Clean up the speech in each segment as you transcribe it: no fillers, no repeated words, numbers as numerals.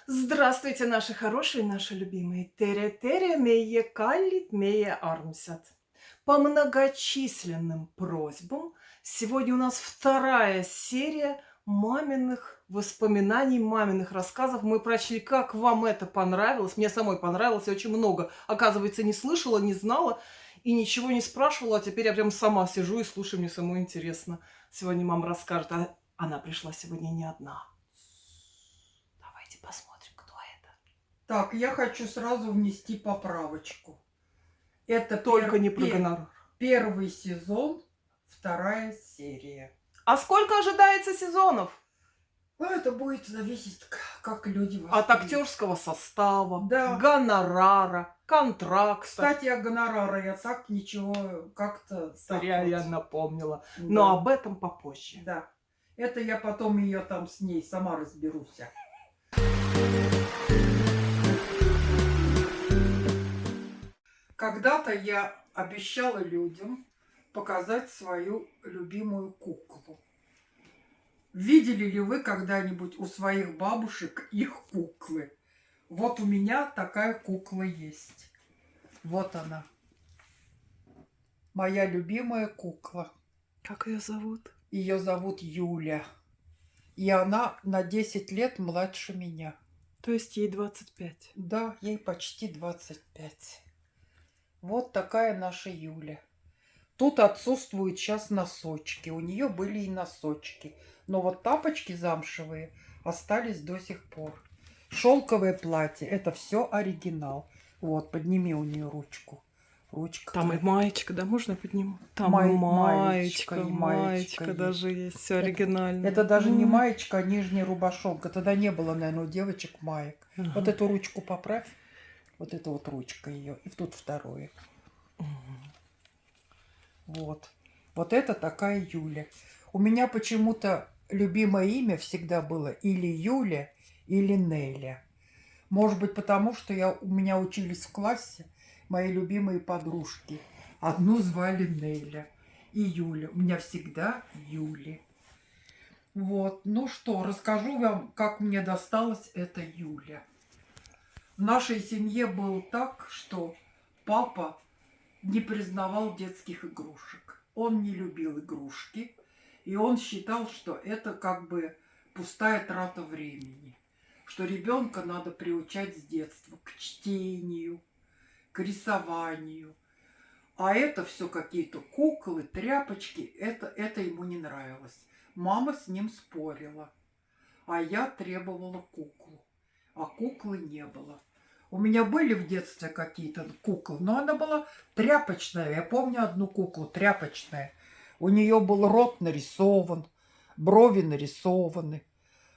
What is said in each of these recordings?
Здравствуйте, наши хорошие, наши любимые. Тере-тере, мее каллит, мее армсят. По многочисленным просьбам сегодня у нас вторая серия маминых воспоминаний, маминых рассказов. Мы прочли, как вам это понравилось. Мне самой понравилось, я очень много, оказывается, не слышала, не знала и ничего не спрашивала. А теперь я прям сама сижу и слушаю, мне самой интересно. Сегодня мама расскажет, а она пришла сегодня не одна. Давайте посмотрим, кто это. Так, я хочу сразу внести поправочку. Это Только не про гонорар. первый сезон, вторая серия. А сколько ожидается сезонов? Это будет зависеть, как люди От воспримут. актерского состава, Да. гонорара, контракта. Кстати, о гонораре я так ничего как-то... Зря я напомнила. Да. Но об этом попозже. Да. Это я потом ее там с ней сама разберусь. Когда-то я обещала людям показать свою любимую куклу. Видели ли вы когда-нибудь у своих бабушек их куклы? Вот у меня такая кукла есть. Вот она. Моя любимая кукла. Как ее зовут? Ее зовут Юля. И она на 10 лет младше меня. То есть ей 25. Да, ей почти 25. Вот такая наша Юля. Тут отсутствуют сейчас носочки. У нее были и носочки. Но вот тапочки замшевые остались до сих пор. Шелковое платье. Это все оригинал. Вот, подними у нее ручку. Ручка. Там и маечка, да, можно поднимать? Там маечка, и маечка даже есть. Все оригинально. Это даже не маечка, а нижний рубашонка. Тогда не было, наверное, у девочек маек. Ага. Вот эту ручку поправь. Вот это вот ручка ее. И тут второе. Вот. Вот это такая Юля. У меня почему-то любимое имя всегда было или Юля, или Неля. Может быть, потому что у меня учились в классе мои любимые подружки. Одну звали Неля и Юля. У меня всегда Юли. Вот. Ну что, расскажу вам, как мне досталась эта Юля. В нашей семье было так, что папа не признавал детских игрушек. Он не любил игрушки, и он считал, что это как бы пустая трата времени, что ребенка надо приучать с детства к чтению, к рисованию. А это все какие-то куклы, тряпочки, это ему не нравилось. Мама с ним спорила, а я требовала куклу, а куклы не было. У меня были в детстве какие-то куклы, но она была тряпочная. Я помню одну куклу тряпочная. У нее был рот нарисован, брови нарисованы.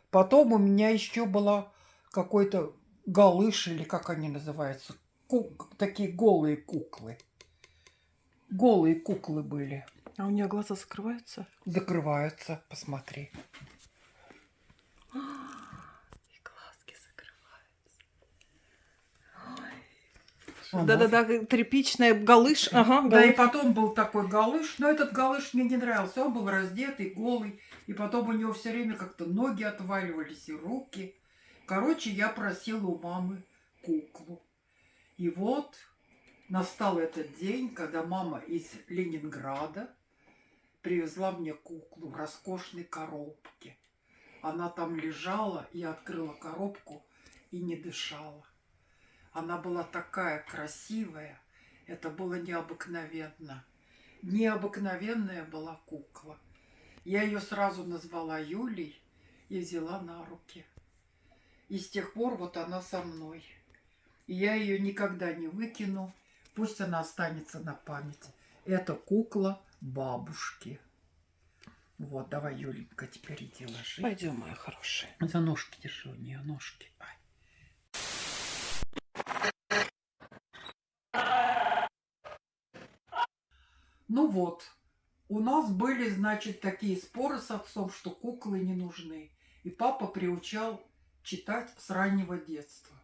Потом у меня еще была какой-то галыш, или как они называются, такие голые куклы. Голые куклы были. А у нее глаза закрываются? Закрываются, посмотри. И глазки закрываются. Да-да-да, тряпичная галыш. Ага, да, галыш. и потом был такой галыш, но этот галыш мне не нравился. Он был раздетый, голый, и потом у него все время как-то ноги отваливались и руки. Короче, я просила у мамы куклу. И вот настал этот день, когда мама из Ленинграда привезла мне куклу в роскошной коробке. Она там лежала, я открыла коробку и не дышала. Она была такая красивая, это было необыкновенно. Необыкновенная была кукла. Я ее сразу назвала Юлей и взяла на руки. И с тех пор вот она со мной. И я ее никогда не выкину, пусть она останется на память. Это кукла бабушки. Вот, давай, Юленька, теперь иди ложи. Пойдем, моя хорошая. За ножки держи, у нее ножки. Ай. Ну вот, у нас были, значит, такие споры с отцом, что куклы не нужны. И папа приучал читать с раннего детства.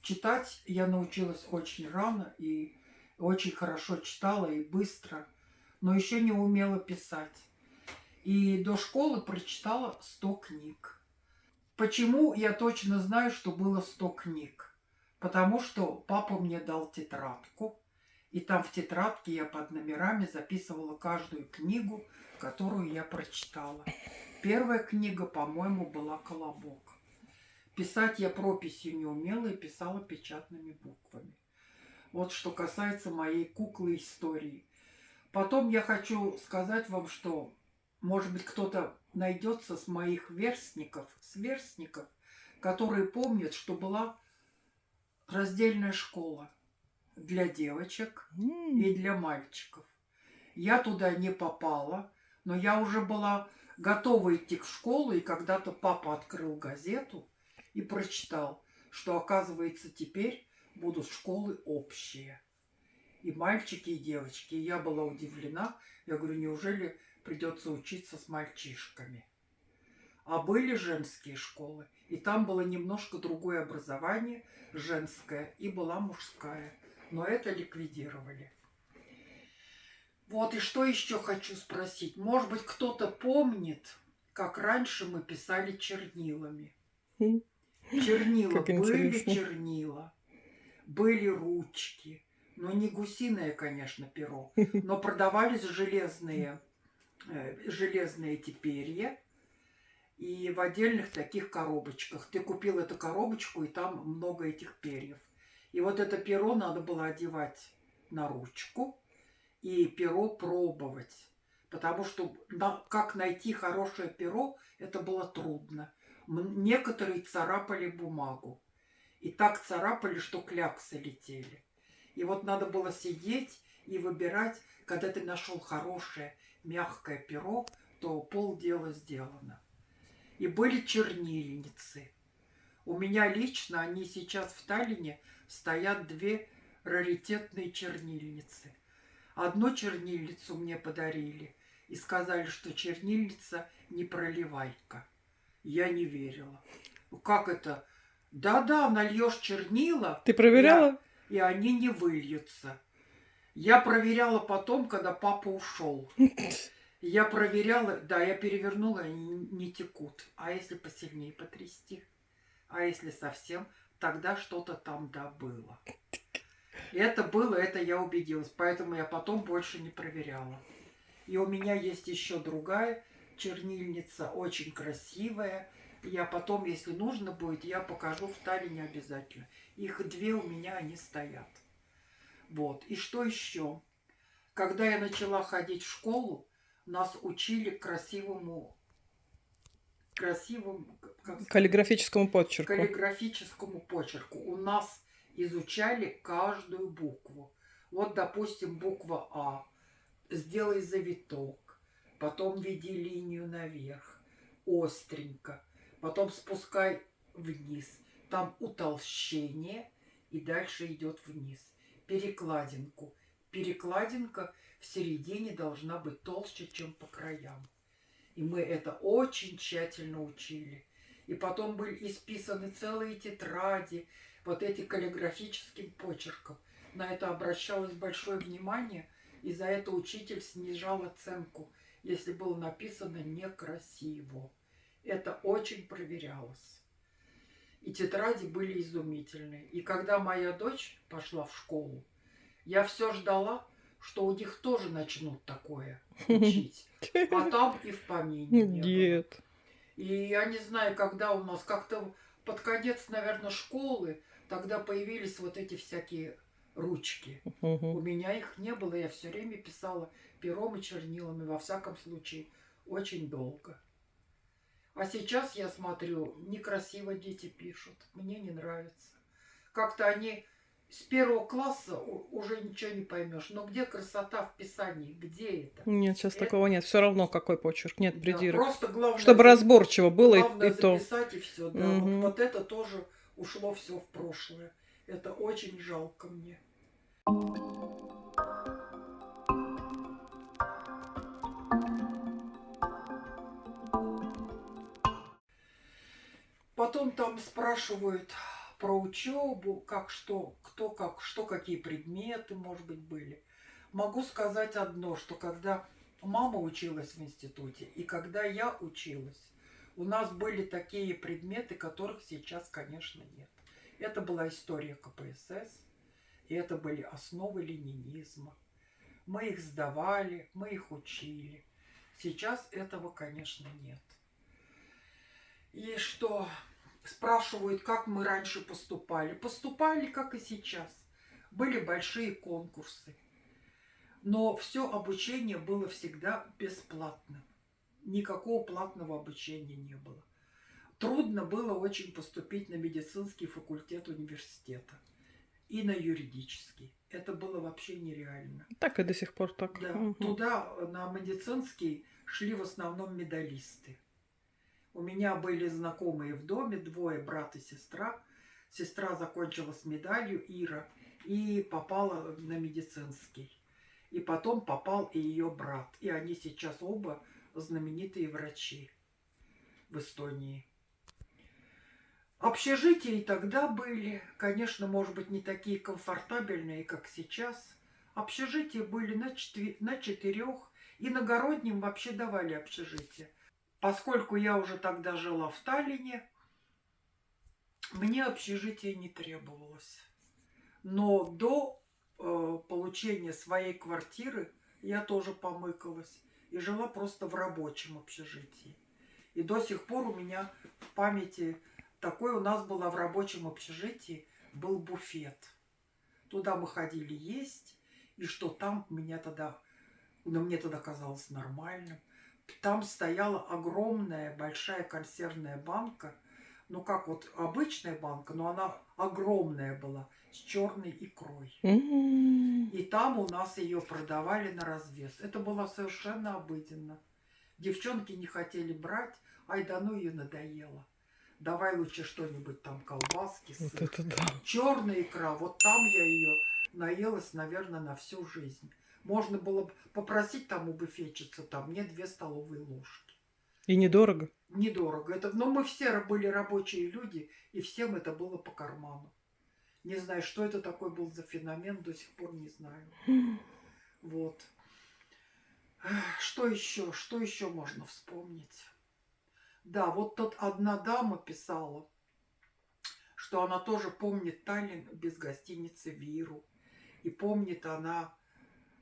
Читать я научилась очень рано и очень хорошо читала и быстро, но еще не умела писать. И до школы прочитала 100 книг. Почему я точно знаю, что было 100 книг? Потому что папа мне дал тетрадку, и там в тетрадке я под номерами записывала каждую книгу, которую я прочитала. Первая книга, по-моему, была «Колобок». Писать я прописью не умела и писала печатными буквами. Вот что касается моей куклы истории. Потом я хочу сказать вам, что, может быть, кто-то найдется с моих сверстников, которые помнят, что была раздельная школа для девочек и для мальчиков. Я туда не попала, но я уже была готова идти в школу, и когда-то папа открыл газету и прочитал, что, оказывается, теперь будут школы общие. И мальчики, и девочки. И я была удивлена. Я говорю, неужели придется учиться с мальчишками? А были женские школы, и там было немножко другое образование, женское, и была мужская. Но это ликвидировали. Вот, и что еще хочу спросить. Может быть, кто-то помнит, как раньше мы писали чернилами? Чернила Как были, интересно. чернила, были ручки. Но не гусиное, конечно, перо, но продавались железные эти перья и в отдельных таких коробочках. Ты купил эту коробочку, и там много этих перьев. И вот это перо надо было одевать на ручку и перо пробовать. Потому что как найти хорошее перо, это было трудно. Некоторые царапали бумагу. И так царапали, что кляксы летели. И вот надо было сидеть и выбирать, когда ты нашел хорошее, мягкое перо, то полдела сделано. И были чернильницы. У меня лично они сейчас в Таллине стоят 2 раритетные чернильницы. Одну чернильницу мне подарили и сказали, что чернильница не проливайка. Я не верила. Как это? Да-да, нальешь чернила, Ты проверяла? и они не выльются. Я проверяла потом, когда папа ушел. Я проверяла, да, я перевернула, они не текут. А если посильнее потрясти? А если совсем, тогда что-то там да было. Это было, это я убедилась. Поэтому я потом больше не проверяла. И у меня есть еще другая чернильница, очень красивая. Я потом, если нужно будет, я покажу в Таллине обязательно. Их 2 у меня, они стоят. Вот. И что еще? Когда я начала ходить в школу, нас учили красивому, как сказать, Каллиграфическому подчерку. каллиграфическому почерку. У нас изучали каждую букву. Вот, допустим, буква А. Сделай завиток, потом веди линию наверх, остренько, потом спускай вниз. Там утолщение, и дальше идет вниз. Перекладинку. Перекладинка в середине должна быть толще, чем по краям. И мы это очень тщательно учили. И потом были исписаны целые тетради, вот эти каллиграфическим почерком. На это обращалось большое внимание, и за это учитель снижал оценку, если было написано некрасиво. Это очень проверялось. И тетради были изумительные. И когда моя дочь пошла в школу, я все ждала, что у них тоже начнут такое учить. А там и в помине не было. Нет. И я не знаю, когда у нас как-то под конец, наверное, школы, тогда появились вот эти всякие ручки. У меня их не было, я все время писала пером и чернилами, во всяком случае, очень долго. А сейчас я смотрю, некрасиво дети пишут, мне не нравится. Как-то они с 1 класса уже ничего не поймешь. Но где красота в писании? Где это? Нет, сейчас такого нет. Все равно какой почерк. Нет Да, придирок. просто главное, Чтобы разборчиво было главное и то. записать, и все. Да, вот это тоже ушло все в прошлое. Это очень жалко мне. Потом там спрашивают про учебу, как что, кто как, что какие предметы, может быть, были. Могу сказать одно, что когда мама училась в институте и когда я училась, у нас были такие предметы, которых сейчас, конечно, нет. Это была история КПСС, и это были основы ленинизма. Мы их сдавали, мы их учили. Сейчас этого, конечно, нет. И что спрашивают, как мы раньше поступали. Поступали, как и сейчас. Были большие конкурсы. Но все обучение было всегда бесплатным. Никакого платного обучения не было. Трудно было очень поступить на медицинский факультет университета и на юридический. Это было вообще нереально. Так и до сих пор так. Да, Мгм. туда, на медицинский, шли в основном медалисты. У меня были знакомые в доме, двое, брат и сестра. Сестра закончила с медалью, Ира, и попала на медицинский. И потом попал и ее брат. И они сейчас оба знаменитые врачи в Эстонии. Общежития и тогда были, конечно, может быть, не такие комфортабельные, как сейчас. Общежития были на 4, и на Городнем вообще давали общежитие. Поскольку я уже тогда жила в Таллине, мне общежитие не требовалось. Но до получения своей квартиры я тоже помыкалась и жила просто в рабочем общежитии. И до сих пор у меня в памяти такой у нас было в рабочем общежитии был буфет. Туда мы ходили есть, и что там мне тогда казалось нормальным. Там стояла огромная большая консервная банка, ну как вот обычная банка, но она огромная была, с черной икрой. М. И там у нас ее продавали на развес. Это было совершенно обыденно. Девчонки не хотели брать, ай да ну ее надоело. Давай лучше что-нибудь там, колбаски, Вот сыр. это да. Черная икра, вот там я ее наелась, наверное, на всю жизнь. Можно было бы попросить там у буфетчицы, там мне 2 столовые ложки. И недорого. Недорого. Но мы все были рабочие люди, и всем это было по карману. Не знаю, что это такой был за феномен, до сих пор не знаю. Вот. Что еще? Что еще можно вспомнить? Да, вот тут одна дама писала, что она тоже помнит Таллин без гостиницы Виру. И помнит она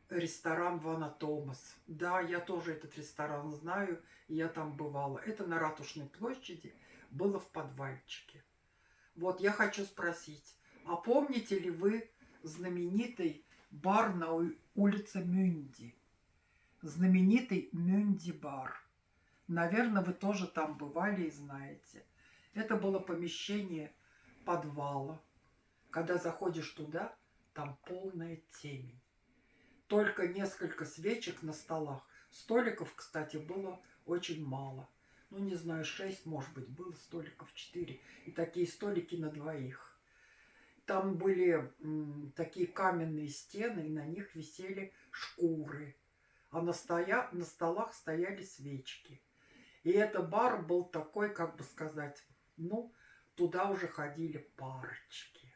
ресторан Вана Томас. Да, я тоже этот ресторан знаю, и я там бывала. Это на Ратушной площади, было в подвальчике. Вот, я хочу спросить, а помните ли вы знаменитый бар на улице Мюнди? Знаменитый Мюнди бар. Наверное, вы тоже там бывали и знаете. Это было помещение подвала. Когда заходишь туда, там полная темень. Только несколько свечек на столах. Столиков, кстати, было очень мало. Ну, не знаю, 6, может быть, было, столиков 4. И такие столики на двоих. Там были такие каменные стены, и на них висели шкуры. А на столах стояли свечки. И этот бар был такой, как бы сказать, ну, туда уже ходили парочки.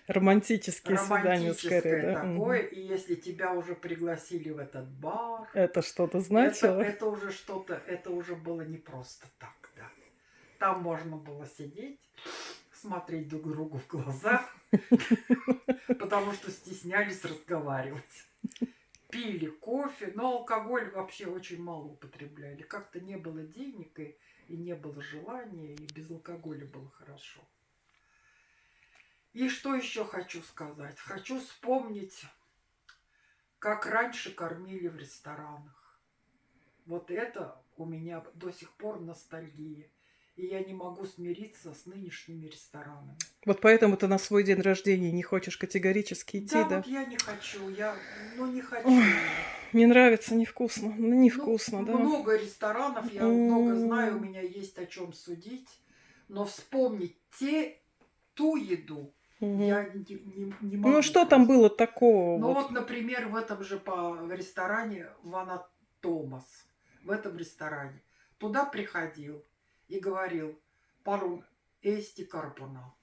Романтические свидания скорее, Романтическое да? такое, Мгм. и если тебя уже пригласили в этот бар, Это что-то значило? это уже что-то, это уже было не просто так, да. Там можно было сидеть, смотреть друг другу в глаза, потому что стеснялись разговаривать. Пили кофе, но алкоголь вообще очень мало употребляли. Как-то не было денег, и не было желания, и без алкоголя было хорошо. И что еще хочу сказать? Хочу вспомнить, как раньше кормили в ресторанах. Вот это у меня до сих пор ностальгия. И я не могу смириться с нынешними ресторанами. Вот поэтому ты на свой день рождения не хочешь категорически идти, Да, да? вот я не хочу, не хочу. Ой, не нравится, невкусно. Ну, Ну, невкусно, да. много ресторанов, я много знаю, у меня есть о чем судить. Но вспомнить ту еду я не могу. Ну, что там просто. было такого? Ну Вот? вот, например, в этом же в ресторане Вана Томас, в этом ресторане, туда приходил и говорил, парун эсти карбонат.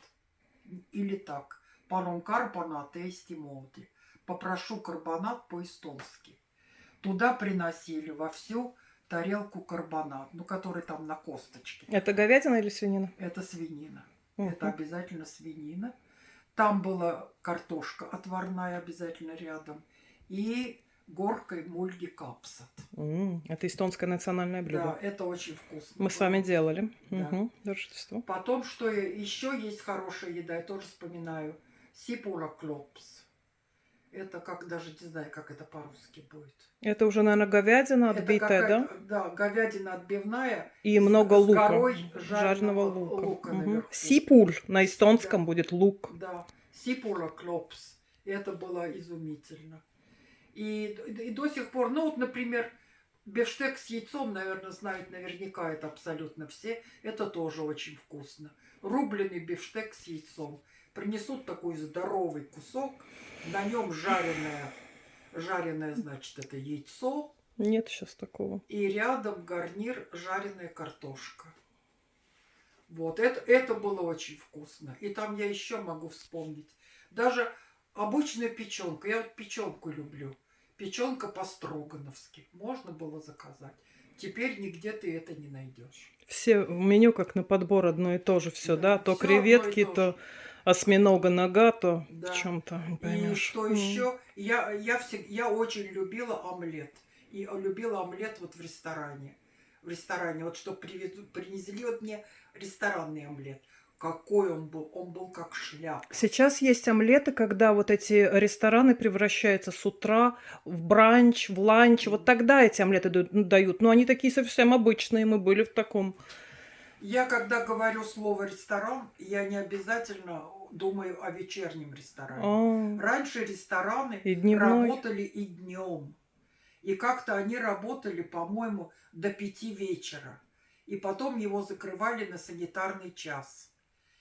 Или так. Парун карбонат эсти моди. Попрошу карбонат по-эстонски. Туда приносили во всю тарелку карбонат, ну, который там на косточке. Это говядина или свинина? Это свинина. Мгм. Это обязательно свинина. Там была картошка отварная обязательно рядом. И горкой мульги капсат. Это эстонское национальное Да, блюдо. это очень вкусно. Мы с вами было. делали. Да. Мгм. До Рождества. Потом, что еще есть хорошая еда, я тоже вспоминаю. Сипура клопс. Это как, даже не знаю, как это по-русски будет. Это уже, наверное, говядина Это отбитая, да? какая-то, да, говядина отбивная. И с- много с лука. горой Жареного жареного лука. наверху. Сипуль на эстонском Да. будет лук. Да, сипура клопс. Это было изумительно. И до сих пор, ну вот, например, бифштекс с яйцом, наверное, знают наверняка это абсолютно все. Это тоже очень вкусно. Рубленый бифштекс с яйцом. Принесут такой здоровый кусок, на нем жареное, значит, это яйцо, Нет сейчас такого. и рядом гарнир жареная картошка. Вот, это было очень вкусно. И там я еще могу вспомнить. Даже обычную печенку. Я вот печенку люблю. Печенка по-строгановски. Можно было заказать. Теперь нигде ты это не найдешь. Все в меню как на подбор одно и то же все, Да, да? То всё одно и креветки, то то же. осьминога нога, то в Да. чем-то, не И поймешь. что еще? Я очень любила омлет. И любила омлет вот в ресторане. В ресторане. Вот что принесли вот мне ресторанный омлет. Какой он был? Он был как шляпа. Сейчас есть омлеты, когда вот эти рестораны превращаются с утра в бранч, в ланч. Вот тогда эти омлеты дают. Но они такие совсем обычные. Мы были в таком. Я когда говорю слово ресторан, я не обязательно думаю о вечернем ресторане. А, Раньше рестораны и дневной. работали и днем. И как-то они работали, по-моему, до 5 вечера. И потом его закрывали на санитарный час.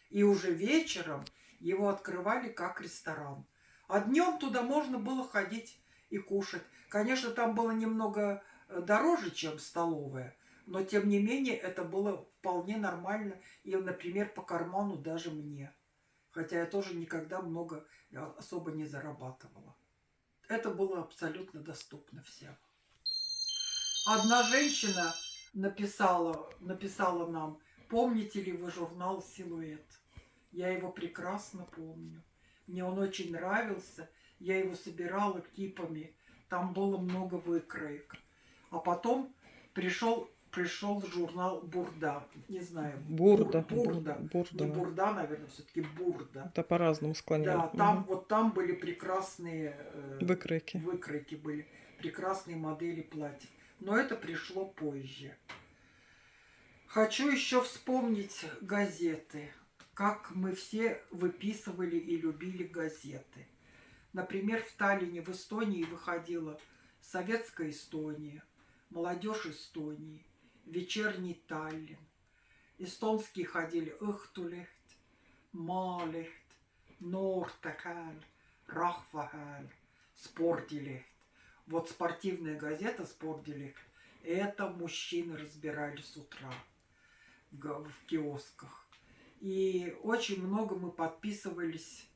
И уже вечером его открывали как ресторан. А днем туда можно было ходить и кушать. Конечно, там было немного дороже, чем столовая. Но, тем не менее, это было вполне нормально. И, например, по карману даже мне. Хотя я тоже никогда много особо не зарабатывала. Это было абсолютно доступно всем. Одна женщина написала нам: помните ли вы журнал «Силуэт»? Я его прекрасно помню. Мне он очень нравился. Я его собирала кипами. Там было много выкроек. А потом пришел журнал «Бурда». Не знаю. Бурда. Бурда. Бурда. Не «Бурда», наверное, все-таки «Бурда». Это по-разному склоняют. Да, там, вот там были прекрасные Выкройки. выкройки были, прекрасные модели платьев. Но это пришло позже. Хочу еще вспомнить газеты. Как мы все выписывали и любили газеты. Например, в Таллине, в Эстонии выходила «Советская Эстония», «Молодежь Эстонии», «Вечерний Таллин». Эстонские ходили «Õhtulehт», «Maalehт», «Noortekääl», «Rahvahääl», «Spordilehт». Вот спортивная газета «Spordilehт» — это мужчины разбирали с утра в киосках. И очень много мы подписывались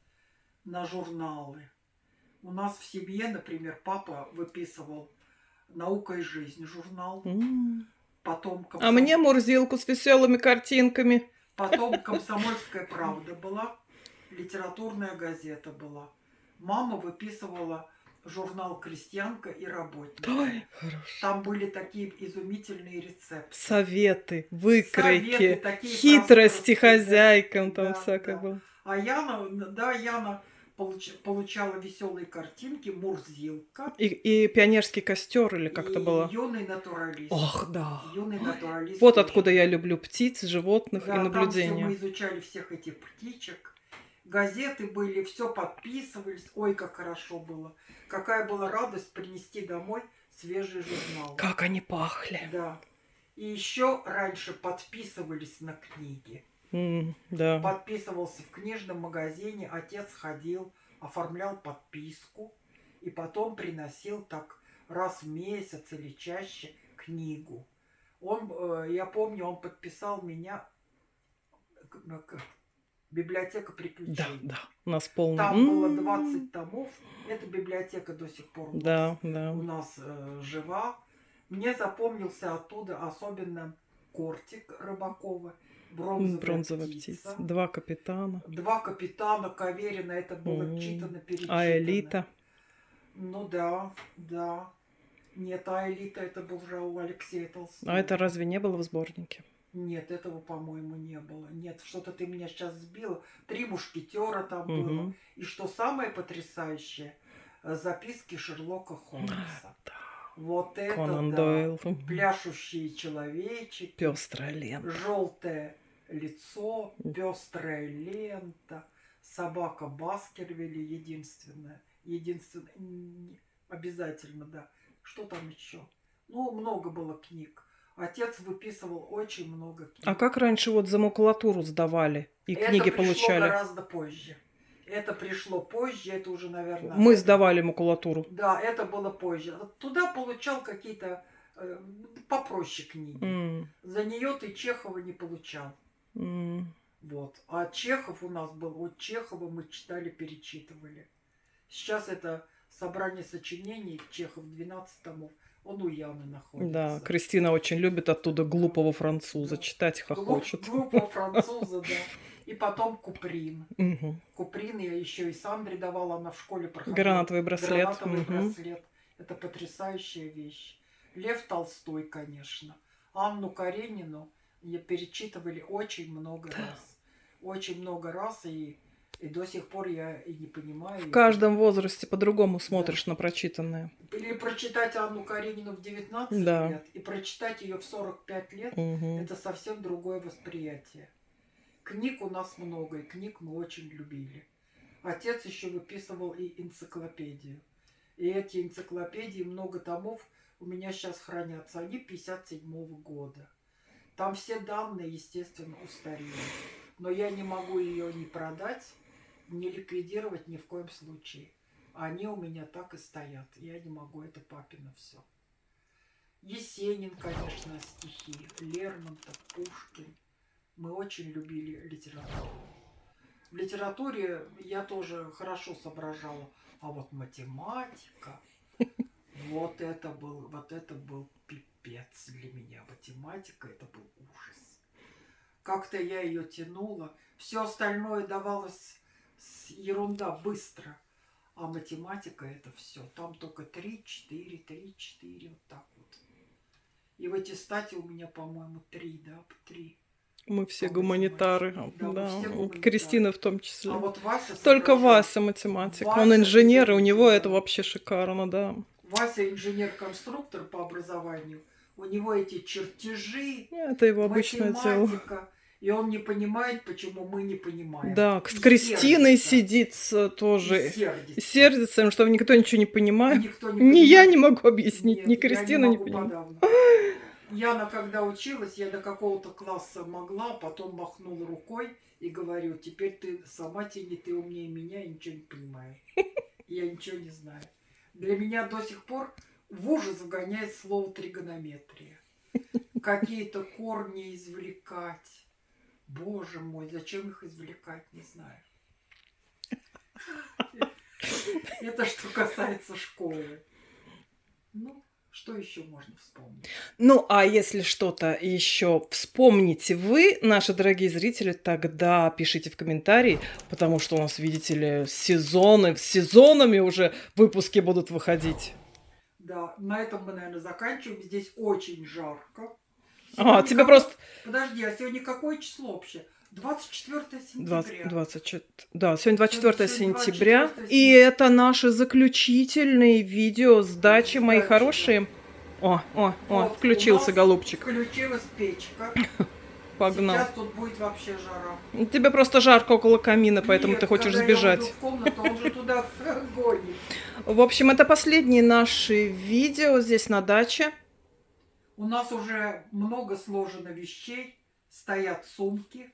на журналы. У нас в семье, например, папа выписывал «Наука и жизнь» журнал. Потом А мне Мурзилку с веселыми картинками. Потом «Комсомольская правда» была, литературная газета была. Мама выписывала журнал «Крестьянка и работница». Ой, хорошо. Там были такие изумительные рецепты. Советы, выкройки, Советы такие хитрости простые, да. хозяйкам, там Да, всякое да. было. А Яна получала веселые картинки, Мурзилка. И пионерский костер, или как это и было? юный натуралист. Ох, да. Юный натуралист. Вот тоже. откуда я люблю птиц, животных Да, и там все наблюдения. мы изучали всех этих птичек. Газеты были, все подписывались. Ой, как хорошо было. Какая была радость принести домой свежий журнал. Как они пахли. Да. И еще раньше подписывались на книги. Да. Подписывался в книжном магазине, отец ходил, оформлял подписку и потом приносил так раз в месяц или чаще книгу. Я помню, он подписал меня библиотека Да, приключений. да. У нас полный. Там было 20 томов. Эта библиотека до сих пор Да, да. у нас жива. Мне запомнился оттуда особенно Кортик Рыбакова, Бронзовая птица. Два капитана. Два капитана Каверина. Это было читано, перечитано. А Элита. Ну да, да. Нет, а Элита это был уже у Алексея Толстого. А это разве не было в сборнике? Нет, этого, по-моему, не было. Нет, что-то ты меня сейчас сбила. Три мушкетера там было. И что самое потрясающее, записки Шерлока Холмса. Вот это Конан да. Дойл. Пляшущие человечки. Пестрая лента. Желтое лицо, пестрая лента. Собака Баскервилли единственная. Обязательно, да. Что там еще? Ну, много было книг. Отец выписывал очень много книг. А как раньше вот за макулатуру сдавали и книги Это пришло получали? гораздо позже. Это пришло позже, это уже, наверное... Мы сдавали макулатуру. Да, это было позже. Туда получал какие-то попроще книги. За нее ты Чехова не получал. Вот. А Чехов у нас был, вот Чехова мы читали, перечитывали. Сейчас это собрание сочинений, Чехов 12 томов, он у Яны находится. Да, Кристина очень любит оттуда глупого француза, читать хохочет. Глупого француза, да. И потом Куприн. Куприн я еще и Сандре давала, она в школе проходила. Гранатовый браслет. Гранатовый браслет. Это потрясающая вещь. Лев Толстой, конечно. Анну Каренину перечитывали очень много раз. Очень много раз, и до сих пор я и не понимаю. В каждом возрасте по-другому смотришь на прочитанное. Или прочитать Анну Каренину в 19 лет, и прочитать ее в 45 лет, это совсем другое восприятие. Книг у нас много, и книг мы очень любили. Отец еще выписывал и энциклопедию. И эти энциклопедии, много томов у меня сейчас хранятся. Они 57-го года. Там все данные, естественно, устарели. Но я не могу ее ни продать, ни ликвидировать ни в коем случае. Они у меня так и стоят. Я не могу, это папино все. Есенин, конечно, стихи. Лермонтов, Пушкин. Мы очень любили литературу. В литературе я тоже хорошо соображала. А вот математика, вот это был пипец для меня. Математика, это был ужас. Как-то я ее тянула. Все остальное давалось ерунда быстро. А математика это все. Там только 3-4, 3-4, вот так вот. И в аттестате у меня, по-моему, 3, да, 3. Мы все гуманитары. Да, все гуманитары. Кристина в том числе. А вот Вася только Вася математик. Он инженер, и у него это вообще шикарно, да. Вася инженер-конструктор по образованию. У него эти чертежи, это его обычное дело. И он не понимает, почему мы не понимаем. Да, с Кристиной сидит тоже. Сердится, что никто ничего не понимает. Ни я не могу объяснить, ни Кристина не понимает. Яна, когда училась, я до какого-то класса могла, потом махнула рукой и говорю, теперь ты сама тяни, ты умнее меня, и ничего не понимаешь. Я ничего не знаю. Для меня до сих пор в ужас вгоняет слово тригонометрия. Какие-то корни извлекать. Боже мой, зачем их извлекать, не знаю. Это что касается школы. Ну, что еще можно вспомнить? Ну, а если что-то еще вспомните вы, наши дорогие зрители, тогда пишите в комментарии, потому что у нас, видите ли, сезонами уже выпуски будут выходить. Да, на этом мы, наверное, заканчиваем. Здесь очень жарко. Тебе просто... Подожди, а сегодня какое число вообще? 24 сентября. Да, сегодня 24 сентября. И это наши заключительные видео с дачи, мои хорошие. Вот, включился голубчик. Включилась печка. Погнал. Сейчас тут будет вообще жара. Тебе просто жарко около камина, поэтому ты хочешь сбежать. Я в комнату, он же туда гонит. В общем, это последние наши видео здесь на даче. У нас уже много сложено вещей, стоят сумки.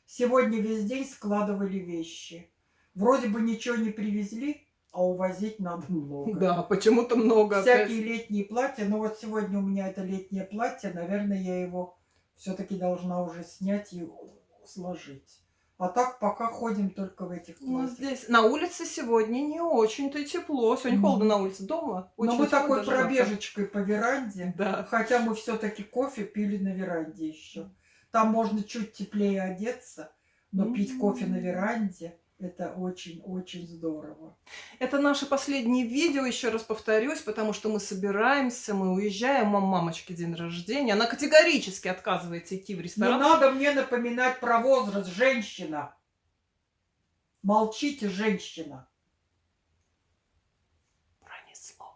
Сегодня весь день складывали вещи. Вроде бы ничего не привезли, а увозить надо много. Да, почему-то много. Всякие летние платья. Но вот сегодня у меня это летнее платье. Наверное, я его все-таки должна уже снять и сложить. А так пока ходим только в этих Ну, платьях. здесь на улице сегодня не очень-то и тепло. Сегодня холодно на улице. Дома Но очень мы тепло, такой даже завтра. пробежечкой по веранде, Да. хотя мы все-таки кофе пили на веранде еще. Там можно чуть теплее одеться, но пить кофе на веранде — это очень-очень здорово. Это наше последнее видео, еще раз повторюсь, потому что мы собираемся, мы уезжаем, у мамочки день рождения. Она категорически отказывается идти в Не ресторан. надо мне напоминать про возраст, женщина. Молчите, женщина. Пронесло.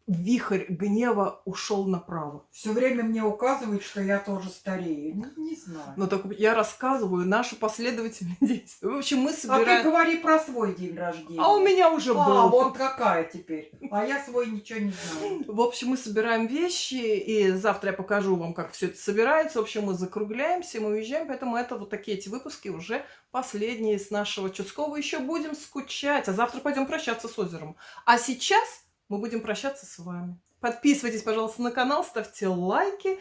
Вихрь гнева ушел направо. Все время мне указывает, что я тоже старею. Не знаю. Но так я рассказываю наши последовательные действия. В общем, мы А ты собираем... говори про свой день рождения. А у меня уже А, был. вот какая теперь. А я свой ничего не знаю. В общем, мы собираем вещи, и завтра я покажу вам, как все это собирается. В общем, мы закругляемся, мы уезжаем, поэтому это вот такие эти выпуски уже последние с нашего Чудского. Еще будем скучать, а завтра пойдем прощаться с озером. А сейчас мы будем прощаться с вами. Подписывайтесь, пожалуйста, на канал, ставьте лайки.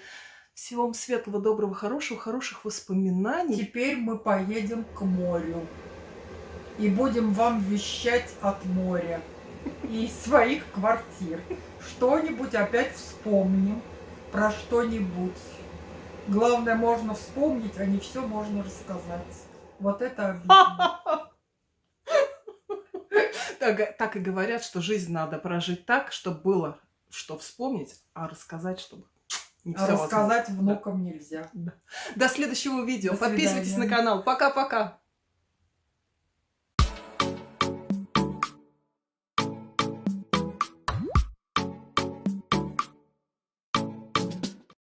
Всего вам светлого, доброго, хорошего, хороших воспоминаний. Теперь мы поедем к морю. И будем вам вещать от моря. И из своих квартир. Что-нибудь опять вспомним. Про что-нибудь. Главное, можно вспомнить, а не все можно рассказать. Вот это обидно. Так и говорят, что жизнь надо прожить так, чтобы было что вспомнить, а рассказать, чтобы не А все рассказать внукам нельзя. До следующего видео. До Подписывайтесь свидания. на канал. Пока-пока.